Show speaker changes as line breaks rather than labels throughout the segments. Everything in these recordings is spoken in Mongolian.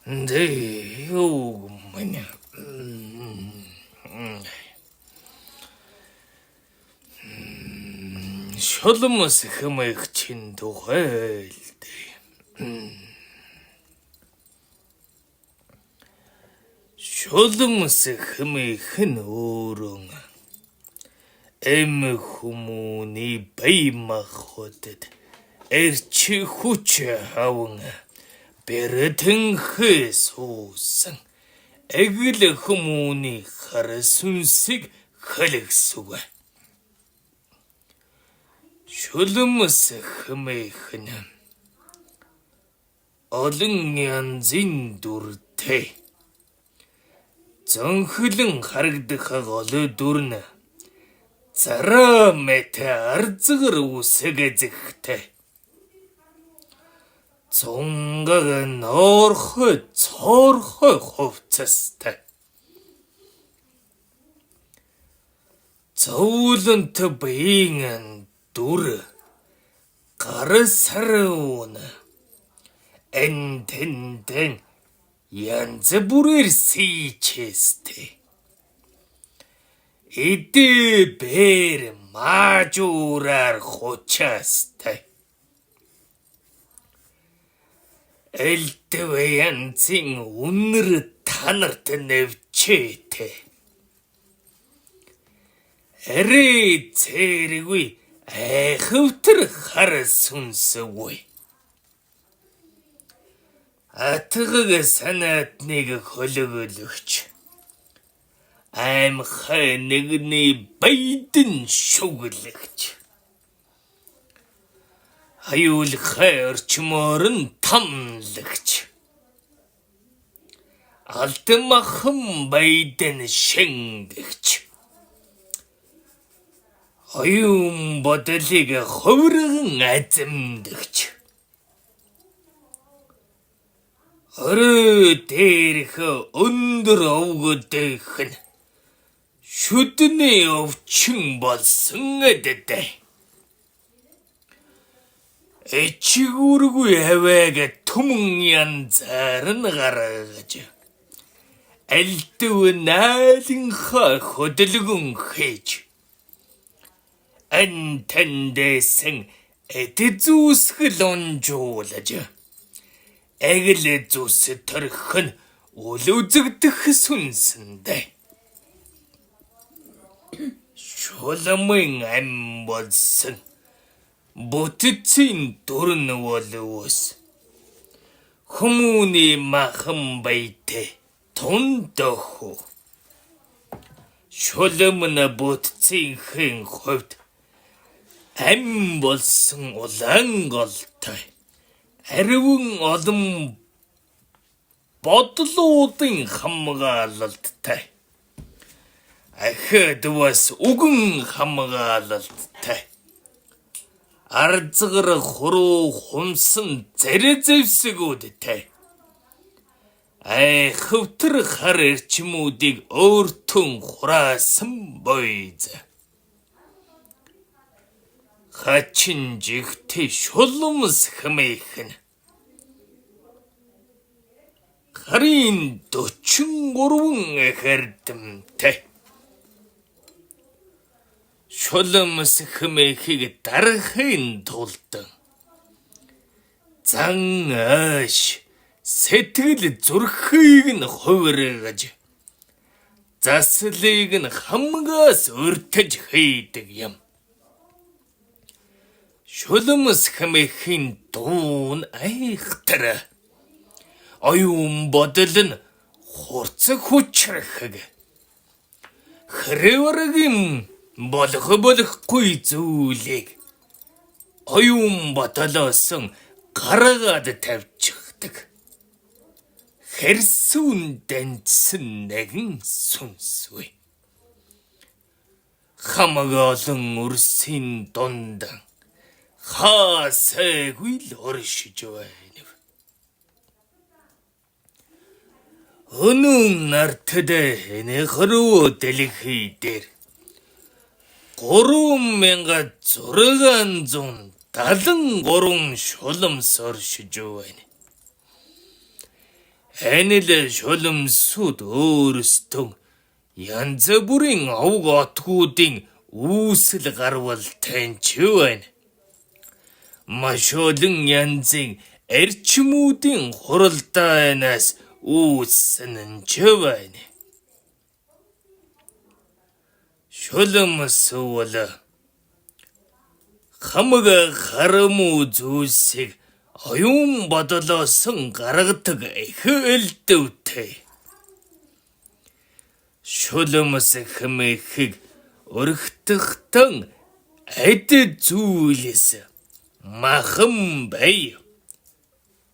네, 요, 뭐냐. Шоломос хэмээх чин тухай л дээ. Шоломос хэмээх нь өөрөө эм хүмүүний бие махбодод эрч хүч аван бэрэтэнхээ суусан эгэл хүмүүний хар сүнсийг хэлэгсүг. Шоломос хэмээх нь олон янзын дүртэй зөнхлөн харагдах гол дүр нь зараа мэт арзгар үсгэзэхтэй цунгаг норхой цорхой хувцастай зөөлөнт биеийн дүр гар сарвна энтэн янз бүрээр сийчэстэй эдэ бэр мажураар хучаастай элдв янзын үнэр танарт нэвчээтэй эрэ цэргүй хөвтөр хар сүнсгүй атгаг санаатныг хөлөглөгч аймхай нэгний байдэн шүглэгч аюулхай орчмоор нь тамлагч алтмахан байдэн шингэгч оюун бодлыг ховрон азамдагч орой дээрх өндөр овгодх нь шүдний өвчин болсон эдтэй эчгүүргүй хавааг түмэн янзаар нь гаргаж элдв наалинхаа хөдөлгөн хийж энтэндэсэн эд зүсгэл онжуулж эгэл зүс төрх нь үл үзэгдэх сүнсэндээ Шоломын ам болсон бүтцийн дүрн боловс хүмүүний махан байтэй тундоху Шоломын бүтцийн хувьд ам болсон улаан голтой ариван олон бодлуудын хамгаалалттай ахад бас үгэн хамгаалалттай арзгар хуруу хумсан зэрэзэвсгүүдтэй хөвтөр хар эрчмүүдийг өөртөө хураасан бойз хачин жигтэй Шоломос хэмээх нь харин 43 хардамтай Шоломос хэмээхийг дарахын тулд зан ааш сэтгэл зүрхийг нь хувиргаж заслыг нь хамгаас өртөж хийдэг юм. Шоломос хэмээхийн дуун айхтар оюун бодол нь хурц хүчрэх хэрэвэргэн болохгүй зүйлийг оюун бодолоос гаргаад тавьчихдаг хэрсүүн дэнцсэн нэгэн сүнсгүй хамгаалан өрсийн дунд хаасайгүй л оршиж байна. Өнөө нартад нөхрөө дэлхий дээр 3673 Шоломос оршиж байна. Ханил шулмсууд өөрсдөө янз бүрийн овг отгуудын үүсэл гарвал таньч байна. Маш олон янзын эрчмүүдийн хуралдаанаас үүссэн ч байна. Шулмс бол хамаг хараму зүйлсийг оюун бодлоос гаргадаг их элдвтэй. Шулмс хэмээх өргөтгтөн эд зүйлс махан бай.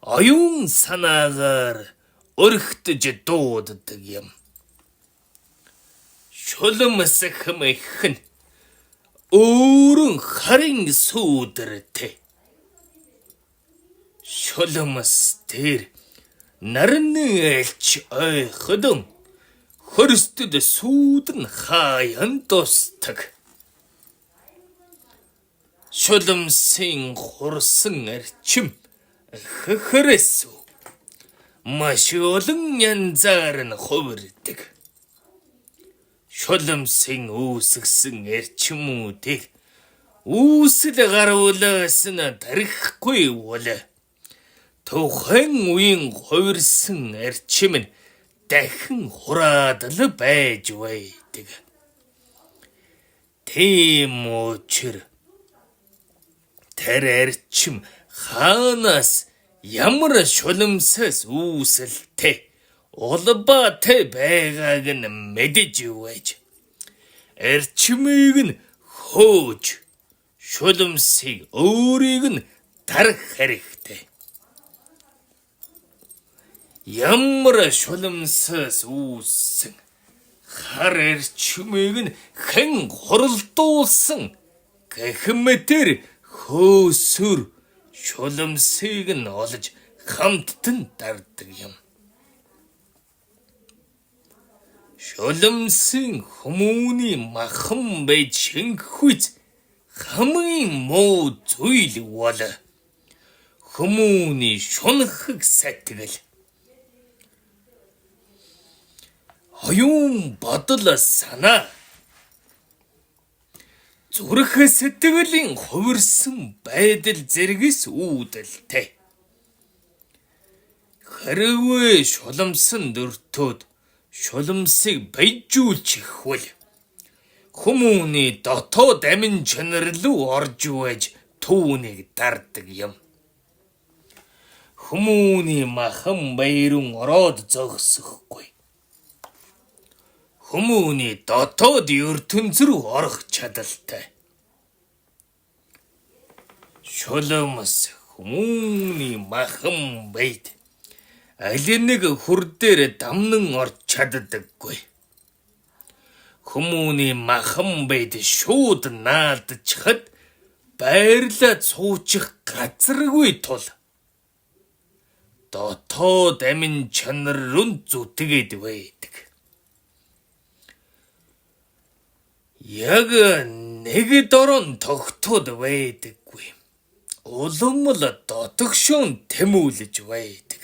Оюун санаагаар өргөтж дууддаг юм. Шулмс хэмээх нь өөрөн харин сүудэртэй. Шулмс дээр нарны элч ойходон хөрсдөд сүудэн хаян тусдаг. Шулмсын хурсан эрчим хөхрөс маш олон янзаар нь хувирдаг. Шулмсын үүсгсэн эрчмүүдийг үүсэл гаруулаас нь тарихгүй бол тухайн үеийн хувирсан эрчим нь дахин хураад л байж байдаг. Тийм учраас тэр эрчим хаанаас ямар шулмсаас үүсэлтэй улбаатай байгааг нь мэдэж байж эрчмийг нь хөөж шулмсыг өөрийг нь дарах хэрэгтэй. Ямар шулмсаас үүссэн хар эрчмийг нь хэн хуралдуулсан гэх мэтэр хөөсөр шулмсыг нь олж хамттан дардаг юм. Шулмсын хүмүүний махан байж шингэхүйц хамгийн муу зүйл бол хүмүүний шунхаг сэтгэл. Оюун бодол санаа зүрх сэтгэлийн хувирсан байдал зэрэгс үүдэлтэй. Хэрвээ шулмсан дөртөөд шулмсыг байжуулж ихвэл хүмүүний дотоод амин чанар руу орж байж түүнийг дардаг юм. Хүмүүний махан баярын ороод зогсохгүй. Хүмүүний дотоод ертөнц рүү орох чадaltaй. Шулмс хүмүүний махан байд аль нэг хүр дээр дамнан орж чаддаггүй. Хүмүүний махан байд шууд наалдчихад байрлаад суучих газаргүй тул дотоод амин чанар руу зүтгээд байдаг. Яг нэг дорон тогтоод байдаггүй. Улам л дотогшон тэмүүлж байдаг.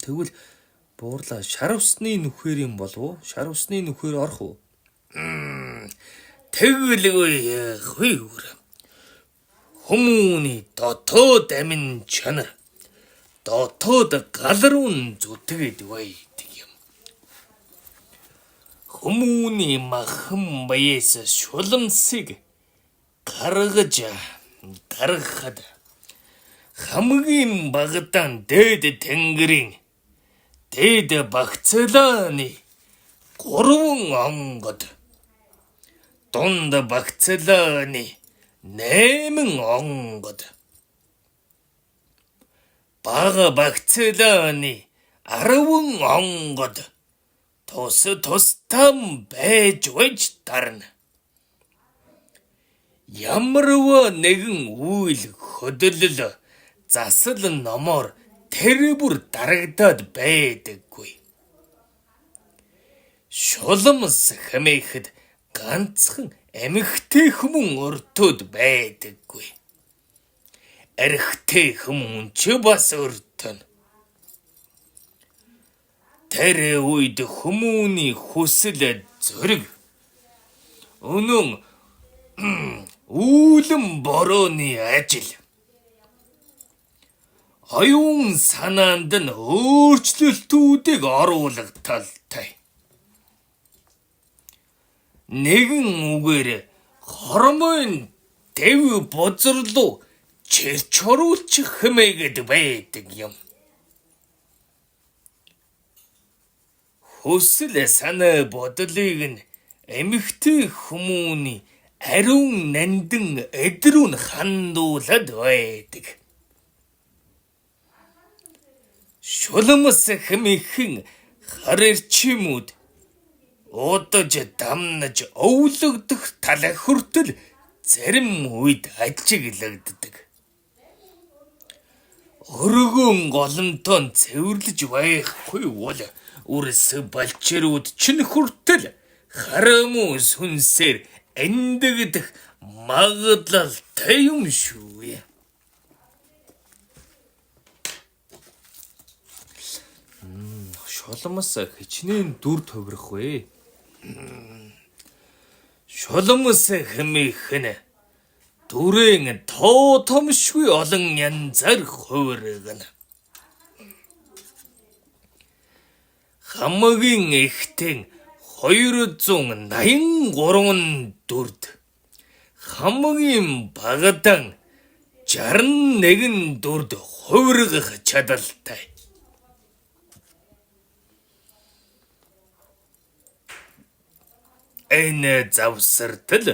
Тэгвэл буурлаа шар усны нүхээр юм болов уу? Шар усны нүхээр орох уу? Тэгэлгүй хүйр. Хүмүүний дотоод амин чанар дотоод гал руу зүтгээд байдаг юм. Хүмүүний махан баяс шулмсыг гаргахад хамгийн багадан дээд тэнгэрийн дээд багцлааны 3 онгод дунд багцлааны 8 онгод бага багцлааны 10 онгод тус-тустам байж дарна. Ямарваа нэгэн үйл хөдлөл засал номоор тэр бүр дарагдаад байдаггүй. Шулмс хэмээхэд ганцхан эмэгтэй хүмүүс өртөөд байдаггүй. архитэй хүмүүн ч бас өртөн. Тэр үед хүмүүний хүсэл зориг өнөн үүлэн борооны ажил оюун санаанд нь өөрчлөлтүүдийг оруулах талтай. Нэгэн үгээр хормын дэв бозрлуу чирч оруулчих хэмээгээд байдаг юм. Хүсэл санаа бодлыг нь эмэгтэй хүмүүний ариун нандин эдрүүн хандуулад байдаг. Шулмас хэмэхэн харирчимүүд удаж дамнаж өвлөгдөх тал хүртэл зарим үед ажиглагддаг. Өргөн голомтон цэвэрлэж байхгүй бол үрс балчирууд чинь хүртэл хараму сүнсээр эндэгдэх магадлалтай юм шүү. Шулмас хичнээн дүр товрох вэ. Шулмас хэмээх нь дүрэн тоо томшгүй олон янзаар хувиргана. Хамгийн ихтэн 283 дүрд хамгийн багадан 61 дүрд хувиргах чадaltaй. Энэ завсартал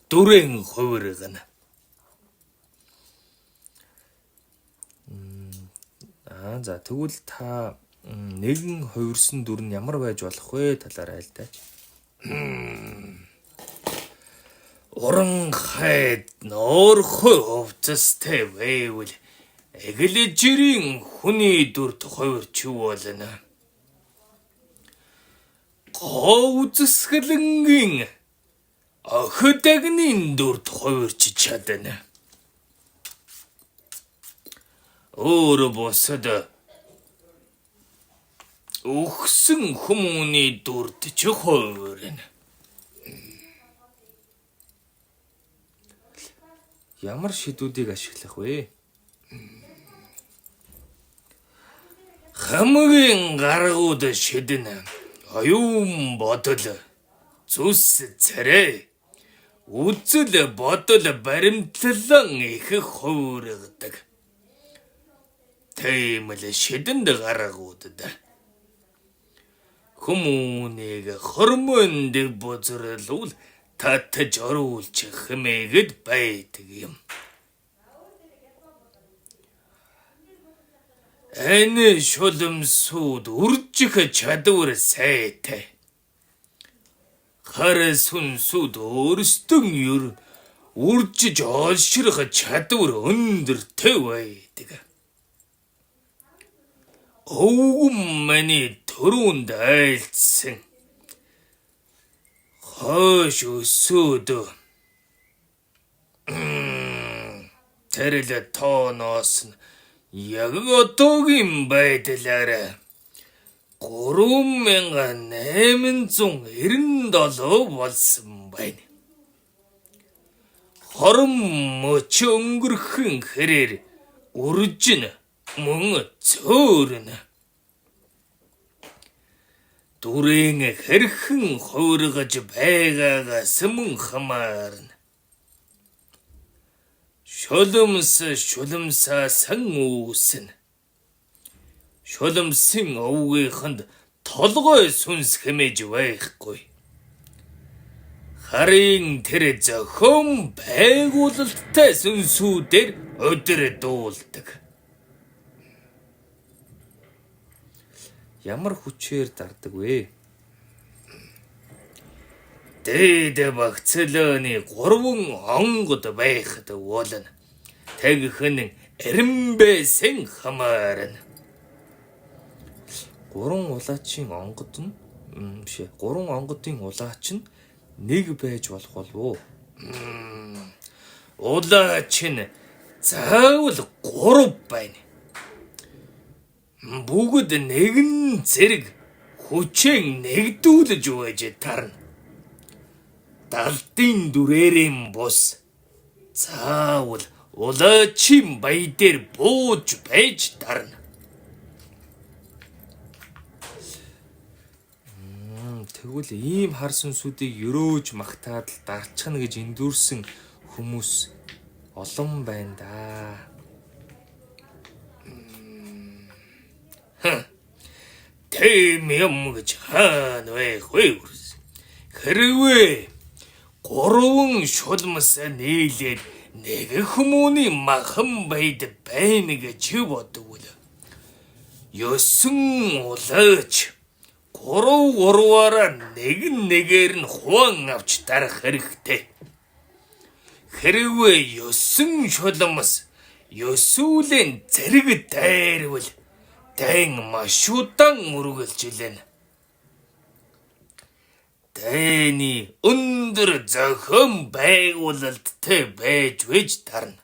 дүрэн хувиргана. За тэгвэл та нэгэн хувирсан дүр нь ямар байж болох вэ талаарай л да. Уран хайд нөөрхөө өвцөстэй байвал эглэжирийн хүний дүрт хувирч болно. Говзсгэлэнгийн охидагнын дүрт хувирч чадна. Өөр босод өгсөн хүмүүний дүрт ч хувирна. Ямар шийдвүүдийг ашиглах вэ? Хамгийн гаргууд шиднэ. Оюун бодол, зүс царай, үзэл бодол баримтлан их хувиргадаг. Тийм л шидэнд гаргуудад. Хүмүүнийг хормонд бозрлуул татж оруулж хэмээгээд байдаг юм. Энэ шулмсууд үржих чадвар сайтай. Хар сүнсүүд өөрсдөө үржиж олшрох чадвар өндөртэй байдаг. Өвгөн маний төрөнд айлдсан хойш өсөөд тэрл тооноос нь яг одоогийн байдлаараа 3897 болсон байна. Хором моч өнгөрхөн хэрээр үржин мөн цөөрнө. Дүрэн хэрхэн хувиргаж байгаагаас мөн хамаарна. Шулмсаас үүснэ. Шулмсын овгийнханд толгой сүнс хэмээж байхгүй. Харин тэр зохион байгуулалттай сүнсүүдээр өдөрдүүлдэг. Ямар хүчээр дардаг вэ? Дээд багцлооны 3 онгод байхад болно. Тэгхэн эрэмбэсэн хамаарна. 3 улаачийн онгод нь бишээ 3 онгодын улаач нь нэг байж болох болов уу? Улаач нь заавал 3 байна. Бүгд нэгэн зэрэг хүчээр нэгдүүлж байж тарна. Далдын дүрээрэн бус заавал улаачийн бая дээр бууж байж тарна. Тэгвэл ийм хар сүнсүүдийг өрөөж магтаад л дарчхна гэж эндүрсэн хүмүүс олон байна да. Тэм юм гэж хаана вэ? Хэрвээ 3 шулмас нийлээд нэг хүмүүний махан байд байна гэж бодвол 9 улаач 3-3-аараа нэгээр нь хуан авч дарах хэрэгтэй. Хэрвээ 9 шулмас 9-үүлэн зэрэг дайрвал дайн маш удаан үргэлж илэн. Дайны өндөр зохион байгуулалттай байж тарна.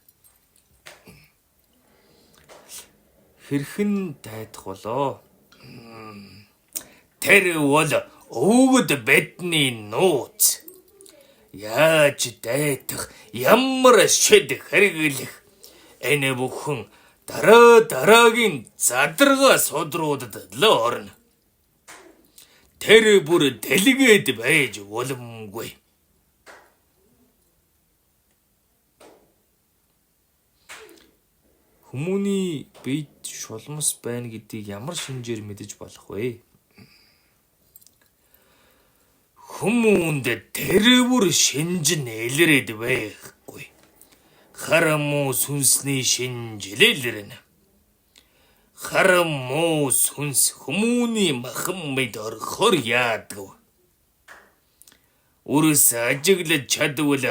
Хэрхэн дайдах болоо? Тэр бол өвгөд бидний нууц. Яаж дайдах, ямар шид хэрэглэх энэ бүхэн дараагийн задаргаа судруудад л орно. Тэр бүр дэлгээд байж боломгүй. Хүмүүний бие шулмас байна гэдгийг ямар шинжээр мэдэж болох вэ? Хүмүүнд тэр бүр шинж нэлрээд байхгүй. Харамуу сүнсний шинж лэлрэнэ. Харамуу сүнс хүмүүний махан мэд орхор яадав. Үрс ажиглаж чадвал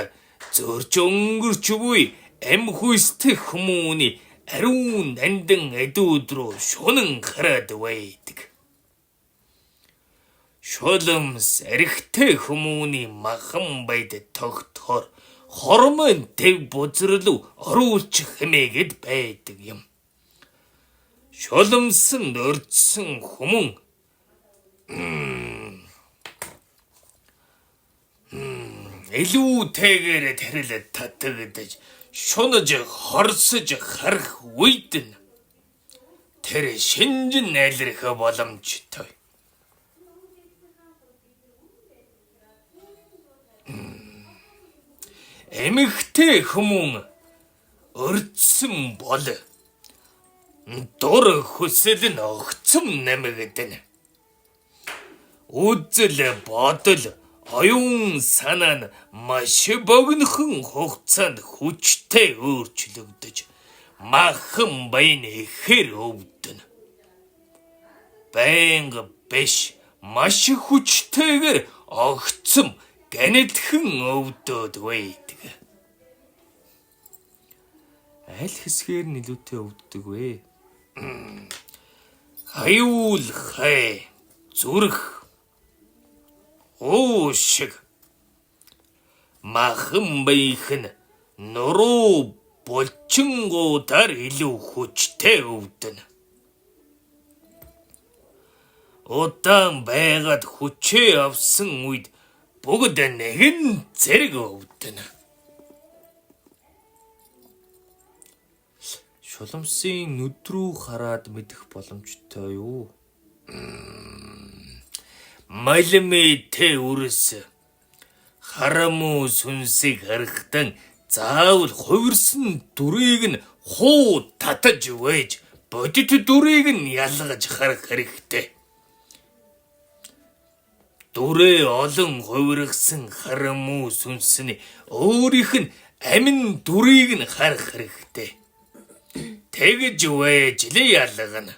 зөрч өнгөрч буй эмхүйстэй хүмүүний ариун нандин эдүүд рүү шунан хараад байдаг. Шулмс эрэгтэй хүмүүний махан байд тогтохоор хормон төв бузрал оруулж хэмээгээд байдаг юм. Шулмсан өрдсөн хүмүүн илүүтэйгээр тэрэл татагдаж шунаж хорсож харах үед нь тэр шинж найлрах боломжтой. Эмэгтэй хүмүүн өрдсөн бол дур хүсэл нь огцом нэмэгдэнэ. Үзэл бодол оюун санаа нь маш богинохон хугацаанд хүчтэй өөрчлөгдөж махан баян ихээр өвдөнө. Байнга биш маш хүчтэйгээр огцом гэнэтхэн өвдөд байдаг. Аль хэсгээр нь илүүтэй өвддөг вэ? Хаюул хай, зүрх, уушиг, махан баян нуруу булчингуудаар илүү хүчтэй өвдөнө. Удаан байгаад хүчээ авсан үед бүгд нэгэн зэрэг өвдөнө. Шулмсын нүд рүү хараад мэдэх боломжтой юу? Малмэтэй үрс харамуу сүнсийг харахтан заавал хувирсан дүрийг нь хуу татаж вэж бодит дүрийг нь ялгаж харах хэрэгтэй. Дүрээ олон хувирсан харамуу сүнсний өөрийнх нь амин дүрийг нь харах хэрэгтэй. Тэгж вэж л ялгана.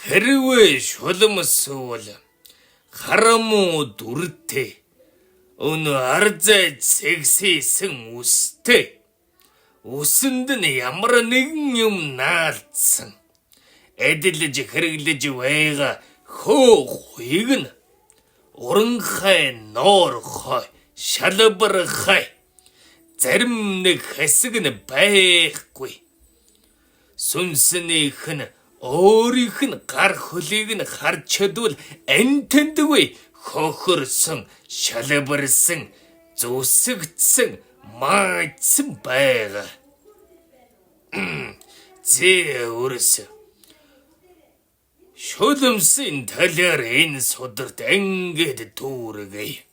Хэрвээ шулмс бол харамуу дүртэй өнөө арзай цэгсээсэн үстэй үсэнд нь ямар нэгэн юм наалдсан эдэлж хэрэглэж байгаа хөөх хуйг нь уранхай ноор хой шалбархай. Зарим нэг хэсэг нь байхгүй. Сүнснийх нь өөрийнх нь гар хөлийг нь харж чадвал энтэндгүй хохирсон, шалбарсан, зүсэгдсэн, маадсан байгаа. Зэвэрс. Шулмсын талаар энэ сударт ингээд дүүргэй.